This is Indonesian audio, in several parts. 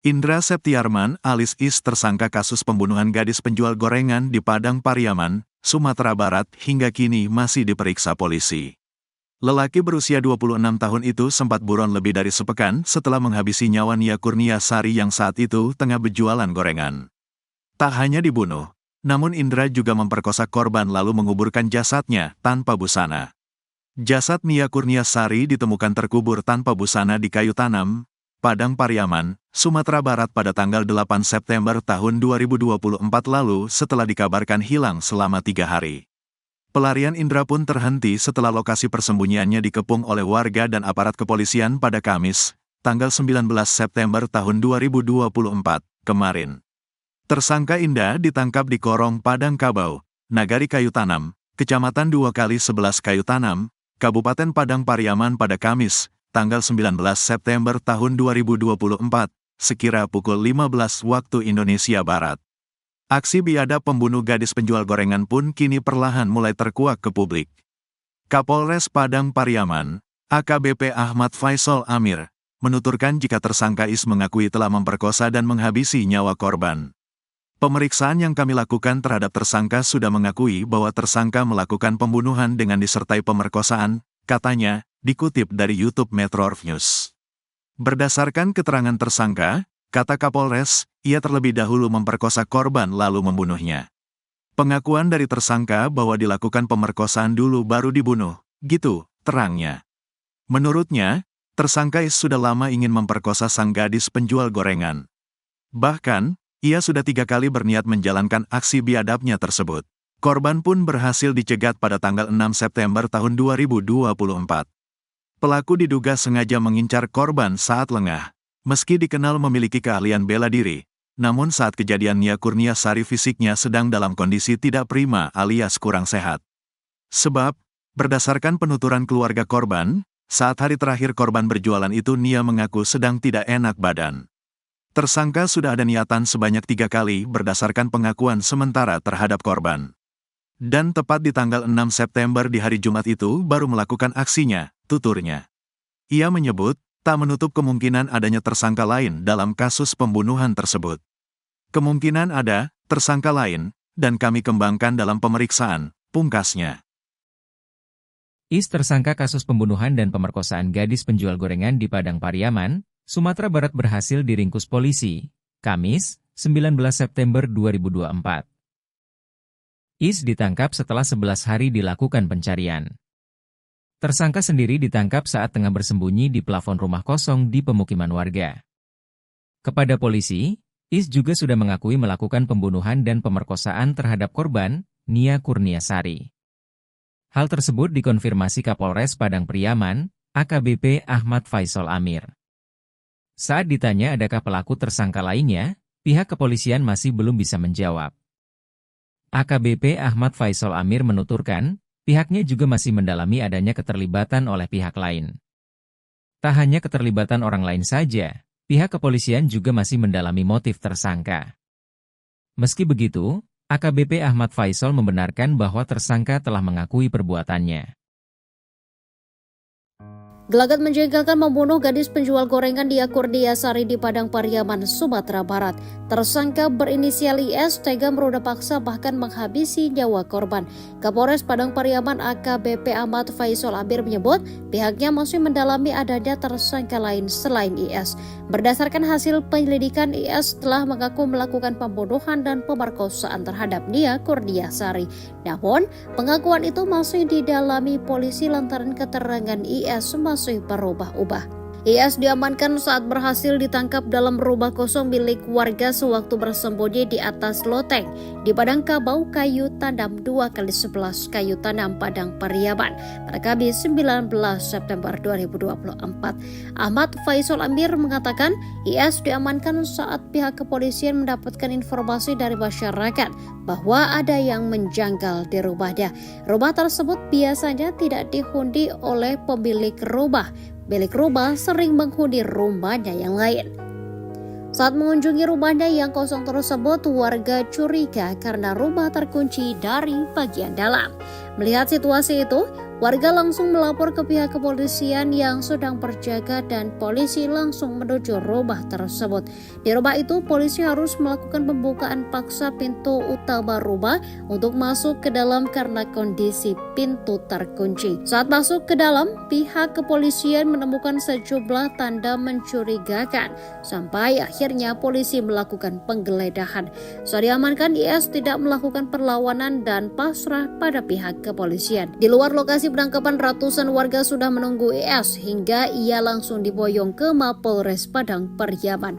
Indra Septiarman alias Is tersangka kasus pembunuhan gadis penjual gorengan di Padang Pariaman, Sumatera Barat hingga kini masih diperiksa polisi. Lelaki berusia 26 tahun itu sempat buron lebih dari sepekan setelah menghabisi nyawa Nia Kurnia Sari yang saat itu tengah berjualan gorengan. Tak hanya dibunuh, namun Indra juga memperkosa korban lalu menguburkan jasadnya tanpa busana. Jasad Nia Kurnia Sari ditemukan terkubur tanpa busana di kayu tanam, Padang Pariaman, Sumatera Barat pada tanggal 8 September tahun 2024 lalu setelah dikabarkan hilang selama 3 hari. Pelarian Indra pun terhenti setelah lokasi persembunyiannya dikepung oleh warga dan aparat kepolisian pada Kamis, tanggal 19 September tahun 2024, kemarin. Tersangka Indra ditangkap di Korong Padang Kabau, Nagari Kayu Tanam, Kecamatan 2x11 Kayu Tanam, Kabupaten Padang Pariaman pada Kamis, tanggal 19 September tahun 2024, sekira pukul 15 waktu Indonesia Barat. Aksi biadab pembunuh gadis penjual gorengan pun kini perlahan mulai terkuak ke publik. Kapolres Padang Pariaman, AKBP Ahmad Faisal Amir, menuturkan jika tersangka Is mengakui telah memperkosa dan menghabisi nyawa korban. Pemeriksaan yang kami lakukan terhadap tersangka sudah mengakui bahwa tersangka melakukan pembunuhan dengan disertai pemerkosaan, katanya, dikutip dari YouTube Metro News. Berdasarkan keterangan tersangka, kata Kapolres, ia terlebih dahulu memperkosa korban lalu membunuhnya. Pengakuan dari tersangka bahwa dilakukan pemerkosaan dulu baru dibunuh, gitu, terangnya. Menurutnya, tersangka Is sudah lama ingin memperkosa sang gadis penjual gorengan. Bahkan, ia sudah 3 kali berniat menjalankan aksi biadabnya tersebut. Korban pun berhasil dicegat pada tanggal 6 September tahun 2024. Pelaku diduga sengaja mengincar korban saat lengah. Meski dikenal memiliki keahlian bela diri, namun saat kejadian Nia Kurnia Sari fisiknya sedang dalam kondisi tidak prima alias kurang sehat. Sebab, berdasarkan penuturan keluarga korban, saat hari terakhir korban berjualan itu Nia mengaku sedang tidak enak badan. Tersangka sudah ada niatan sebanyak 3 kali berdasarkan pengakuan sementara terhadap korban. Dan tepat di tanggal 6 September di hari Jumat itu baru melakukan aksinya, tuturnya. Ia menyebut, tak menutup kemungkinan adanya tersangka lain dalam kasus pembunuhan tersebut. Kemungkinan ada, tersangka lain, dan kami kembangkan dalam pemeriksaan, pungkasnya. Is tersangka kasus pembunuhan dan pemerkosaan gadis penjual gorengan di Padang Pariaman, Sumatera Barat berhasil diringkus polisi, Kamis, 19 September 2024. Is ditangkap setelah 11 hari dilakukan pencarian. Tersangka sendiri ditangkap saat tengah bersembunyi di plafon rumah kosong di pemukiman warga. Kepada polisi, Is juga sudah mengakui melakukan pembunuhan dan pemerkosaan terhadap korban, Nia Kurnia Sari. Hal tersebut dikonfirmasi Kapolres Padang Pariaman, AKBP Ahmad Faisal Amir. Saat ditanya adakah pelaku tersangka lainnya, pihak kepolisian masih belum bisa menjawab. AKBP Ahmad Faisal Amir menuturkan, pihaknya juga masih mendalami adanya keterlibatan oleh pihak lain. Tak hanya keterlibatan orang lain saja, pihak kepolisian juga masih mendalami motif tersangka. Meski begitu, AKBP Ahmad Faisal membenarkan bahwa tersangka telah mengakui perbuatannya. Gelagat menjengkelkan membunuh gadis penjual gorengan Nia Kurnia Sari di Padang Pariaman, Sumatera Barat. Tersangka berinisial IS tega meruda paksa bahkan menghabisi nyawa korban. Kapolres Padang Pariaman AKBP Ahmad Faisal Amir menyebut pihaknya masih mendalami adanya tersangka lain selain IS. Berdasarkan hasil penyelidikan, IS telah mengaku melakukan pembunuhan dan pemerkosaan terhadap Nia Kurnia Sari. Namun, pengakuan itu masih didalami polisi lantaran keterangan IS masih berubah-ubah. IS diamankan saat berhasil ditangkap dalam rumah kosong milik warga sewaktu bersembunyi di atas loteng di Padang Kabau Kayu Tanam 2x11 Kayu Tanam Padang Pariaman pada Kamis 19 September 2024. Ahmad Faisal Amir mengatakan IS diamankan saat pihak kepolisian mendapatkan informasi dari masyarakat bahwa ada yang menjanggal di rumahnya. Rumah tersebut biasanya tidak dihuni oleh pemilik rumah. Milik rumah sering menghuni rumahnya yang lain. Saat mengunjungi rumahnya yang kosong tersebut, warga curiga karena rumah terkunci dari bagian dalam. Melihat situasi itu, Warga langsung melapor ke pihak kepolisian yang sedang berjaga dan polisi langsung menuju rumah tersebut. Di rumah itu, polisi harus melakukan pembukaan paksa pintu utama rumah untuk masuk ke dalam karena kondisi pintu terkunci. Saat masuk ke dalam, pihak kepolisian menemukan sejumlah tanda mencurigakan sampai akhirnya polisi melakukan penggeledahan. Saat diamankan, IS tidak melakukan perlawanan dan pasrah pada pihak kepolisian. Di luar lokasi penangkapan, ratusan warga sudah menunggu IS hingga ia langsung diboyong ke Mapolres Padang Pariaman.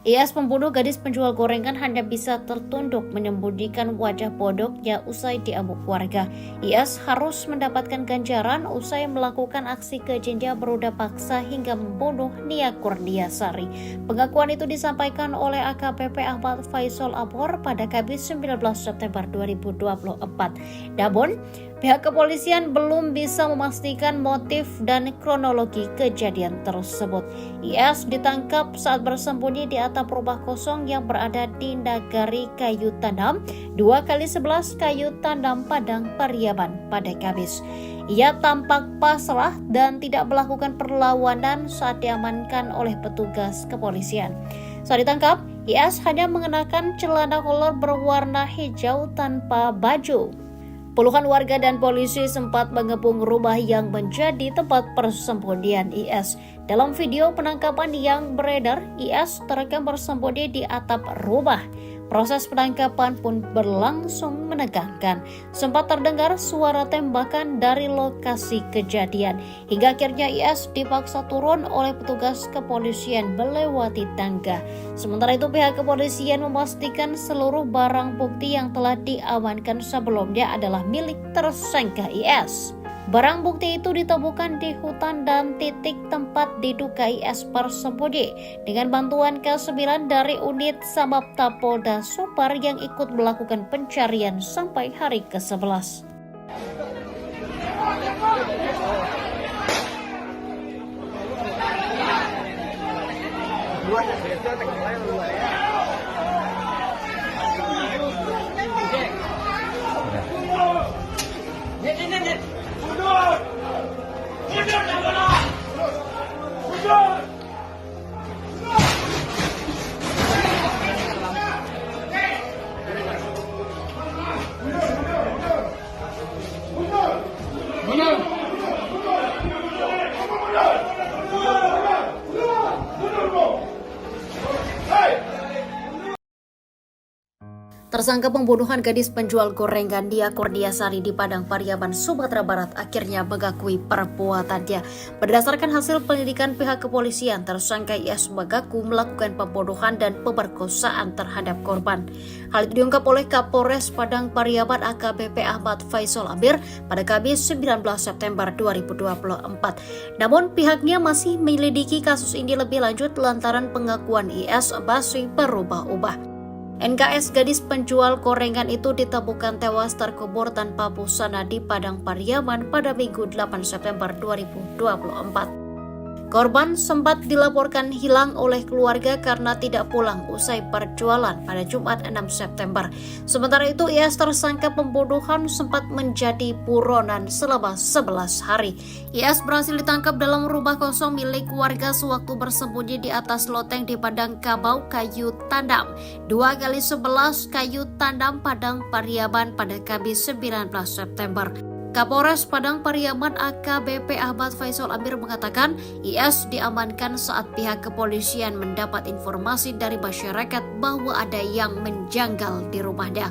IS pembunuh gadis penjual gorengan hanya bisa tertunduk menyembunyikan wajah bodohnya usai diamuk warga. IS harus mendapatkan ganjaran usai melakukan aksi kejinya beruda paksa hingga membunuh Nia Kurniasari. Pengakuan itu disampaikan oleh AKBP Ahmad Faisal Abor pada Kamis 19 September 2024. Namun, pihak kepolisian belum bisa memastikan motif dan kronologi kejadian tersebut. IS ditangkap saat bersembunyi di atap rumah kosong yang berada di Nagari Kayu Tandam 2x11 Kayu Tandam Padang Pariaman pada Kamis. Ia tampak pasrah dan tidak melakukan perlawanan saat diamankan oleh petugas kepolisian. Saat ditangkap, IS hanya mengenakan celana kolor berwarna hijau tanpa baju. Puluhan warga dan polisi sempat mengepung rumah yang menjadi tempat persembunyian IS. Dalam video penangkapan yang beredar, IS terekam bersembunyi di atap rumah. Proses penangkapan pun berlangsung menegangkan. Sempat terdengar suara tembakan dari lokasi kejadian. Hingga akhirnya IS dipaksa turun oleh petugas kepolisian melewati tangga. Sementara itu pihak kepolisian memastikan seluruh barang bukti yang telah diamankan sebelumnya adalah milik tersangka IS. Barang bukti itu ditemukan di hutan dan titik tempat diduga IS bersembunyi dengan bantuan K9 dari unit Samapta Polda Sumbar yang ikut melakukan pencarian sampai hari ke-11. Tersangka pembunuhan gadis penjual gorengan Nia Kurniasari di Padang Pariaman, Sumatera Barat akhirnya mengakui perbuatannya. Berdasarkan hasil penyelidikan pihak kepolisian, tersangka IS mengaku melakukan pembunuhan dan pemerkosaan terhadap korban. Hal itu diungkap oleh Kapolres Padang Pariaman AKBP Ahmad Faisal Abir pada Kamis 19 September 2024. Namun pihaknya masih menyelidiki kasus ini lebih lanjut lantaran pengakuan IS masih berubah-ubah. NKS gadis penjual gorengan itu ditemukan tewas terkubur tanpa busana di Padang Pariaman pada Minggu 8 September 2024. Korban sempat dilaporkan hilang oleh keluarga karena tidak pulang usai perjualan pada Jumat 6 September. Sementara itu, IS tersangka pembunuhan sempat menjadi buronan selama 11 hari. IS berhasil ditangkap dalam rumah kosong milik warga sewaktu bersembunyi di atas loteng di Padang Kabau Kayu Tandam 2x11 Kayu Tandam Padang Pariaman pada Kamis 19 September. Kapolres Padang Pariaman AKBP Ahmad Faisal Amir mengatakan IS diamankan saat pihak kepolisian mendapat informasi dari masyarakat bahwa ada yang menjanggal di rumahnya.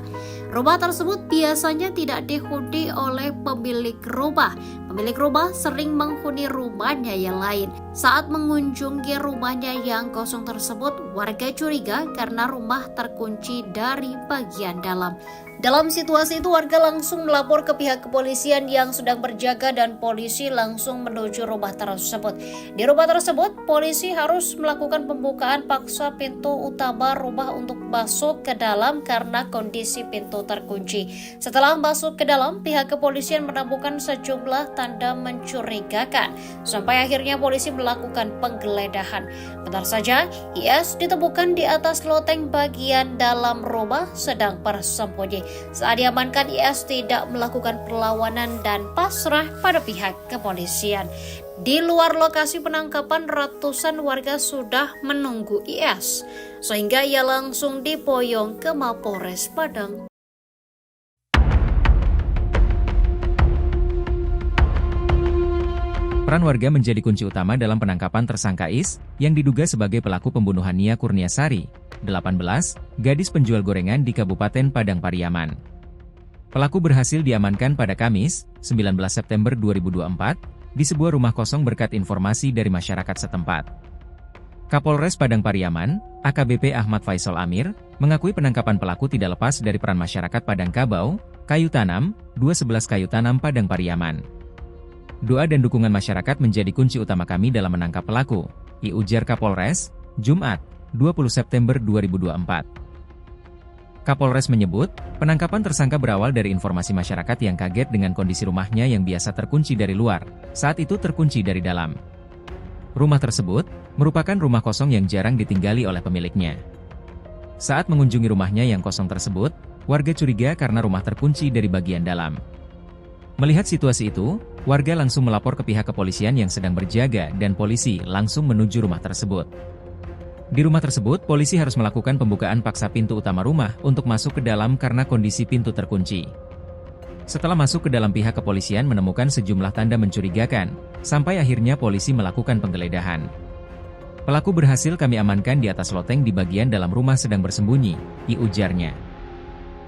Rumah tersebut biasanya tidak dihuni oleh pemilik rumah. Pemilik rumah sering menghuni rumahnya yang lain. Saat mengunjungi rumahnya yang kosong tersebut, warga curiga karena rumah terkunci dari bagian dalam. Dalam situasi itu warga langsung melapor ke pihak kepolisian yang sedang berjaga dan polisi langsung menuju rumah tersebut. Di rumah tersebut, polisi harus melakukan pembukaan paksa pintu utama rumah untuk masuk ke dalam karena kondisi pintu terkunci. Setelah masuk ke dalam, pihak kepolisian menemukan sejumlah tanda mencurigakan. Sampai akhirnya polisi melakukan penggeledahan. Benar saja, IS ditemukan di atas loteng bagian dalam rumah sedang bersembunyi. Saat diamankan, IS tidak melakukan perlawanan dan pasrah pada pihak kepolisian. Di luar lokasi penangkapan, ratusan warga sudah menunggu IS, sehingga ia langsung diboyong ke Mapolres Padang. Peran warga menjadi kunci utama dalam penangkapan tersangka IS, yang diduga sebagai pelaku pembunuhan Nia Kurniasari, 18, gadis penjual gorengan di Kabupaten Padang Pariaman. Pelaku berhasil diamankan pada Kamis, 19 September 2024, di sebuah rumah kosong berkat informasi dari masyarakat setempat. Kapolres Padang Pariaman, AKBP Ahmad Faisal Amir, mengakui penangkapan pelaku tidak lepas dari peran masyarakat Padang Kabau, Kayu Tanam, 211 Kayu Tanam Padang Pariaman. Doa dan dukungan masyarakat menjadi kunci utama kami dalam menangkap pelaku, ujar Kapolres, Jumat, 20 September 2024. Kapolres menyebut, penangkapan tersangka berawal dari informasi masyarakat yang kaget dengan kondisi rumahnya yang biasa terkunci dari luar, saat itu terkunci dari dalam. Rumah tersebut merupakan rumah kosong yang jarang ditinggali oleh pemiliknya. Saat mengunjungi rumahnya yang kosong tersebut, warga curiga karena rumah terkunci dari bagian dalam. Melihat situasi itu, warga langsung melapor ke pihak kepolisian yang sedang berjaga dan polisi langsung menuju rumah tersebut. Di rumah tersebut, polisi harus melakukan pembukaan paksa pintu utama rumah untuk masuk ke dalam karena kondisi pintu terkunci. Setelah masuk ke dalam, pihak kepolisian menemukan sejumlah tanda mencurigakan, sampai akhirnya polisi melakukan penggeledahan. Pelaku berhasil kami amankan di atas loteng di bagian dalam rumah sedang bersembunyi, ujarnya.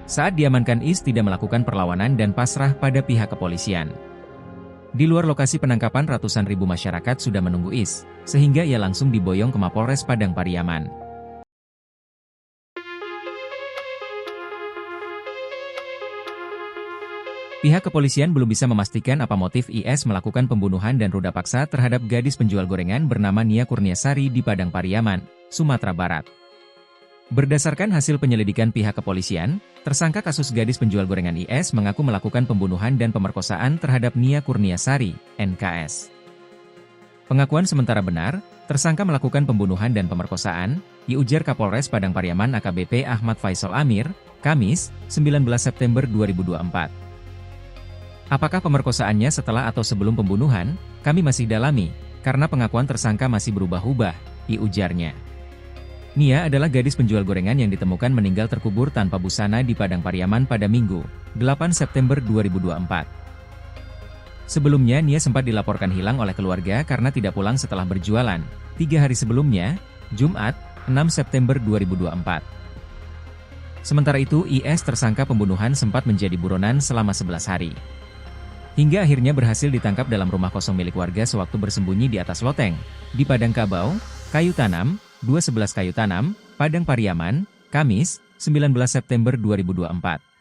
Saat diamankan, IS tidak melakukan perlawanan dan pasrah pada pihak kepolisian. Di luar lokasi penangkapan, ratusan ribu masyarakat sudah menunggu IS, sehingga ia langsung diboyong ke Mapolres Padang Pariaman. Pihak kepolisian belum bisa memastikan apa motif IS melakukan pembunuhan dan ruda paksa terhadap gadis penjual gorengan bernama Nia Kurniasari di Padang Pariaman, Sumatera Barat. Berdasarkan hasil penyelidikan pihak kepolisian, tersangka kasus gadis penjual gorengan IS mengaku melakukan pembunuhan dan pemerkosaan terhadap Nia Kurniasari, NKS. Pengakuan sementara benar, tersangka melakukan pembunuhan dan pemerkosaan, diujar Kapolres Padang Pariaman AKBP Ahmad Faisal Amir, Kamis, 19 September 2024. Apakah pemerkosaannya setelah atau sebelum pembunuhan, kami masih dalami, karena pengakuan tersangka masih berubah-ubah, ujarnya. Nia adalah gadis penjual gorengan yang ditemukan meninggal terkubur tanpa busana di Padang Pariaman pada Minggu, 8 September 2024. Sebelumnya, Nia sempat dilaporkan hilang oleh keluarga karena tidak pulang setelah berjualan, 3 hari sebelumnya, Jumat, 6 September 2024. Sementara itu, IS tersangka pembunuhan sempat menjadi buronan selama 11 hari. Hingga akhirnya berhasil ditangkap dalam rumah kosong milik warga sewaktu bersembunyi di atas loteng, di Padang Kabau, Kayu Tanam, 211 Kayu Tanam, Padang Pariaman, Kamis, 19 September 2024.